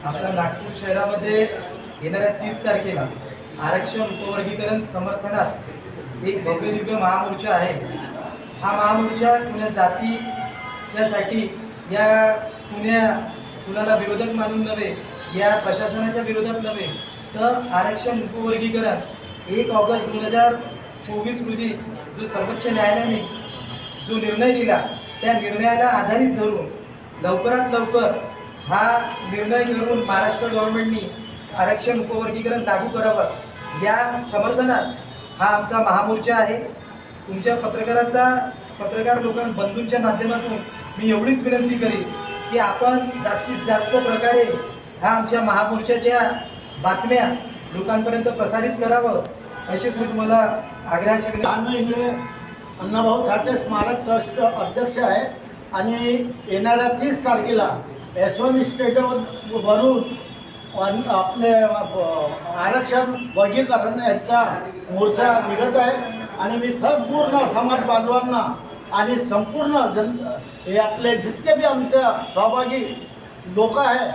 आपल्या नागपूर शहरामध्ये येणाऱ्या 30 तारखेला आरक्षण उपवर्गीकरण समर्थनात एक भव्य दिव्य महामोर्चा आहे। हा महामोर्चा कुण्या जातीच्यासाठी या कुणाला विरोधक मानून नव्हे, या प्रशासनाच्या विरोधात नव्हे, तर आरक्षण उपवर्गीकरण 1 ऑगस्ट 2024 रोजी जो सर्वोच्च न्यायालयाने जो निर्णय दिला, त्या निर्णयाला आधारित धरून लवकरात लवकर हा निर्णय करून महाराष्ट्र गव्हर्नमेंटनी आरक्षण उपवर्गीकरण लागू करावं, या समर्थनात हा आमचा महामोर्चा आहे। तुमच्या पत्रकार बंधूंच्या माध्यमातून मी एवढीच विनंती करीन की आपण जास्तीत जास्त प्रकारे हा आमच्या महामोर्चाच्या बातम्या लोकांपर्यंत प्रसारित करावं, अशीच मी तुम्हाला आग्रहाची विनंती। इंगळे अण्णाभाऊ साठे स्मारक ट्रस्ट अध्यक्ष आहे आणि येणाऱ्या 30 तारखेला यशवंत स्टेडियमवरून आपले आरक्षण वर्गीकरण याचा मोर्चा निघत आहे आणि मी संपूर्ण समाज बांधवांना आणि संपूर्ण हे आपले जितके बी आमच्या सहभागी लोक आहे,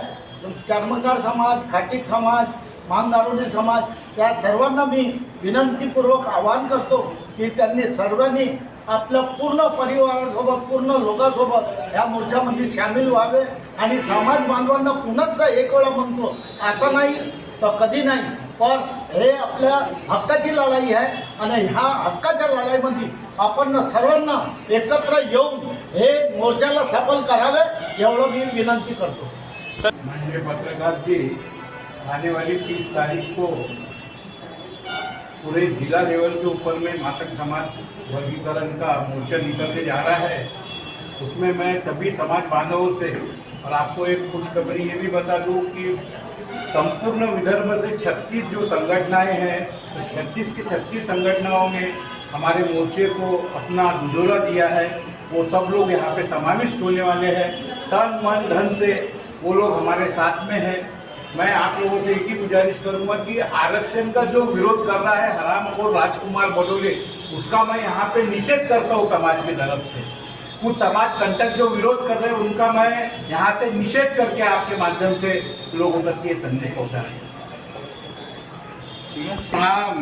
चर्मकार समाज, खाटीक समाज, मानदारोडी समाज, त्या सर्वांना मी विनंतीपूर्वक आवाहन करतो की त्यांनी सर्वांनी आपल्या पूर्ण परिवारासोबत, पूर्ण लोकांसोबत या मोर्चामध्ये सामील व्हावे आणि समाज बांधवांना पुन्हा एक वेळा म्हणतो, आता नाही तर कधी नाही, पण हे आपल्या हक्काची लढाई आहे आणि ह्या हक्काच्या लढाईमध्ये आपण सर्वांना एकत्र येऊन हे मोर्चाला सफल करावे, एवढं मी विनंती करतो। माननीय पत्रकार जी, आने वाली 30 तारीख को पूरे जिला लेवल के ऊपर में मातक समाज वर्गीकरण का मोर्चा निकलने जा रहा है। उसमें मैं सभी समाज बांधवों से और आपको एक खुशखबरी ये भी बता दूं कि संपूर्ण विदर्भ से 36 जो संगठनाएं हैं, 36 के 36 संगठनाओं में हमारे मोर्चे को अपना दुजोरा दिया है। वो सब लोग यहाँ पे समाविष्ट होने वाले हैं। तन मन धन से वो लोग हमारे साथ में हैं। मैं आप लोगों से एक ही गुजारिश करूंगा कि आरक्षण का जो विरोध कर रहा है हरामखोर राजकुमार बडोले, उसका मैं यहाँ पे निषेध करता हूँ समाज की तरफ से। कुछ समाज कंटक जो विरोध कर रहे हैं उनका मैं यहाँ से निषेध करके आपके माध्यम से लोगों तक ये संदेश पहुँचा रहा हूँ।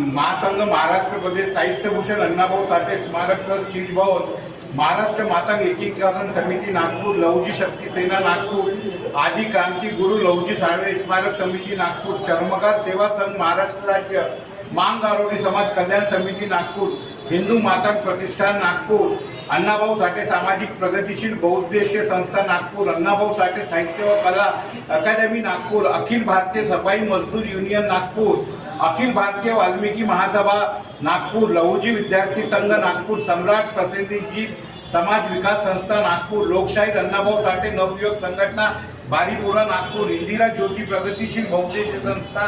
महासंघ महाराष्ट्र प्रदेश साहित्य भूषण अण्णाभाऊ साठे स्मारक ट्रस्ट चीज भवन, महाराष्ट्र मातंग एकीकरण समिति नागपुर, लहुजी शक्ति सेना नागपुर, आदि क्रांति गुरु लहुजी साळवे स्मारक समिति नागपुर, चर्मकार सेवा संघ महाराष्ट्र राज्य, मांग आरोडी समाज कल्याण समिति नागपुर, हिंदू मातंग प्रतिष्ठान नागपुर, अण्णाभाऊ साठे सामाजिक प्रगतिशील बहुउद्देशीय संस्था नागपुर, अण्णाभाऊ साठे साहित्य व कला अकादमी नागपुर, अखिल भारतीय सफाई मजदूर युनियन नागपुर, अखिल भारतीय वाल्मीकि महासभा नागपुर, लहुजी विद्यार्थी संघ नागपुर, सम्राट प्रसेनजीत समाज विकास संस्था नागपुर, लोकशाहीर अण्णाभाऊ साठे नवयुवक संघटना बारीपुरा नागपुर, इंदिरा ज्योति प्रगतिशील बहुउद्देशीय संस्था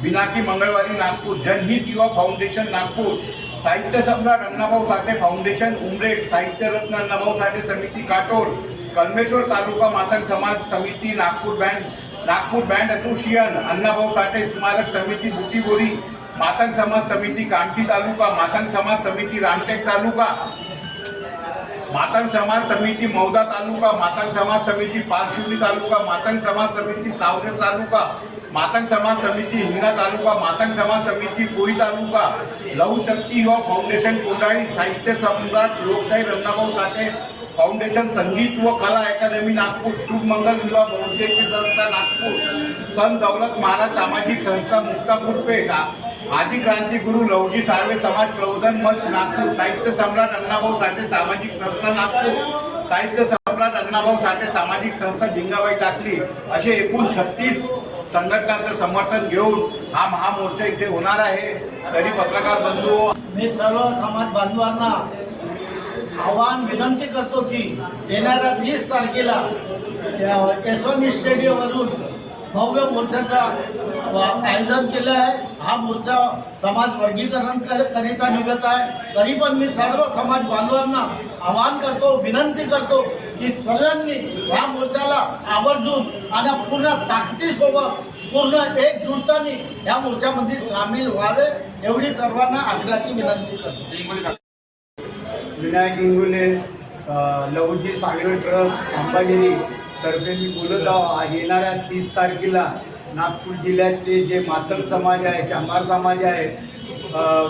बिनाकी मंगळवारी नागपुर, जनहित युवा फाउंडेशन नागपुर, साहित्य सम्राट अण्णाभाऊ साठे फाउंडेशन उमरेड, साहित्य रत्न अण्णाभाऊ साठे समिति काटोल, कलमेश्वर तालुका मातंग समाज समिति नागपुर बैंड एसोसिएशन, अण्णाभाऊ साठे स्मारक समिति बुटीबोरी, मातंग समाज समिति कांची तालुका, मातंग समाज समिति रामटेक तालुका, मातंग समाज समिति मौदा तालुका, मातंग समाज समिति पारशिवनी तालुका, मातंग समाज समिति सावनेर तालुका, मातंग समाज समिति हिंगणा तालुका, मातंग समाज समिति कोई तालुका, लहू शक्ति युवा फाउंडेशन कोंडाळी, साहित्य सम्राट लोकशाहीर अण्णाभाऊ साठे फाउंडेशन संगीत व कला अकादमी नागपुर, शुभ मंगल युवा बहुउद्देशीय संस्था नागपुर, संत दौलत महाराज सामाजिक संस्था मुक्तापूर पेठ, आदि क्रांति गुरु लहुजी साळवे समाज प्रबोधन मंच नागपूर, साहित्य सम्राट अण्णाभाऊ साठे सामाजिक संस्था नागपूर, साहित्य सम्राट अण्णाभाऊ साठे सामाजिक संस्था जिंगाबाई टाकली, असे एकूण 36 संघटनांचं समर्थन घेऊन हा महामोर्चा इथे होणार आहे। तरी पत्रकार बंधू, मी सर्व समाज बांधवांना आवाहन विनंती करतो की येणाऱ्या 30 तारखेला यशवंत स्टेडियमवरून भव्य मोर्चाचा आयोजन केलं आहे। हा मोर्चा समाज वर्गीकरण करिता निघत आहे। तरी पण मी सर्व समाज बांधवांना आवाहन करतो, विनंती करतो की सर्वांनी ह्या मोर्चाला आवर्जून आणि पूर्ण ताकदीसोबत, पूर्ण एकजुटताने ह्या मोर्चामध्ये सामील व्हावे, एवढी सर्वांना आग्रहाची विनंती करतो। विनायक इंगुले, लहुजी साळवे ट्रस्ट अंबागिरी तर्फे मी बोलत आहो. येणाऱ्या 30 तारखेला नागपूर जिल्ह्यातले जे मातंग समाज आहे, चांभार समाज आहे,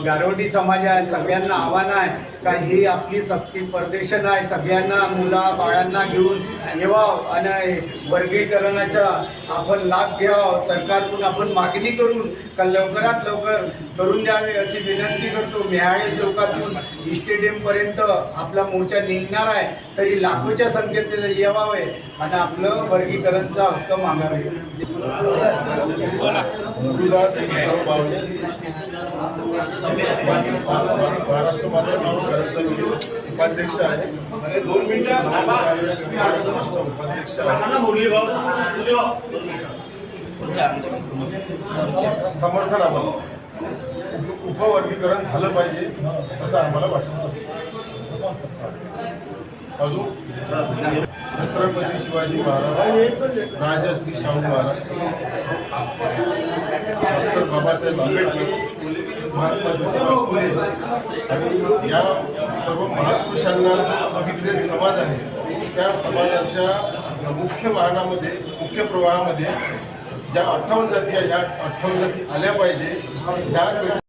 गारवडी समाज आहे, सगळ्यांना आव्हान आहे का ही आपली सक्ती प्रदर्शन आहे. सगळ्यांना मुला बाळांना घेऊन येवावं आणि वर्गीकरणाचा आपण लाभ घ्यावा. सरकारकडून आपण मागणी करून का लवकरात लवकर करून द्यावे अशी विनंती करतो. मेहाळे चौकातून स्टेडियमपर्यंत आपला मोर्चा निघणार आहे, तरी लाखोच्या संख्येत येवावे आणि आपलं वर्गीकरणचा हक्क मागावे. गुरुदास विठ्ठल बावणे, महाराष्ट्र माध्यमिक समिती उपाध्यक्ष आहे. 2 मिनिटं उपाध्यक्ष समर्थन आपण उपवर्गीकरण झालं पाहिजे असं आम्हाला वाटतं. अजून छत्रपती शिवाजी महाराज, राजश्री शाहू महाराज, डॉक्टर बाबासाहेब आंबेडकर, महात्मा ज्योतिबा फुले आणि या सर्व महापुरुषांना जो अभिप्रेत समाज आहे त्या समाजाच्या मुख्य वाहनामध्ये, मुख्य प्रवाहामध्ये ज्या 58 जाती आहे ह्या 58 जाती आल्या पाहिजे. ह्या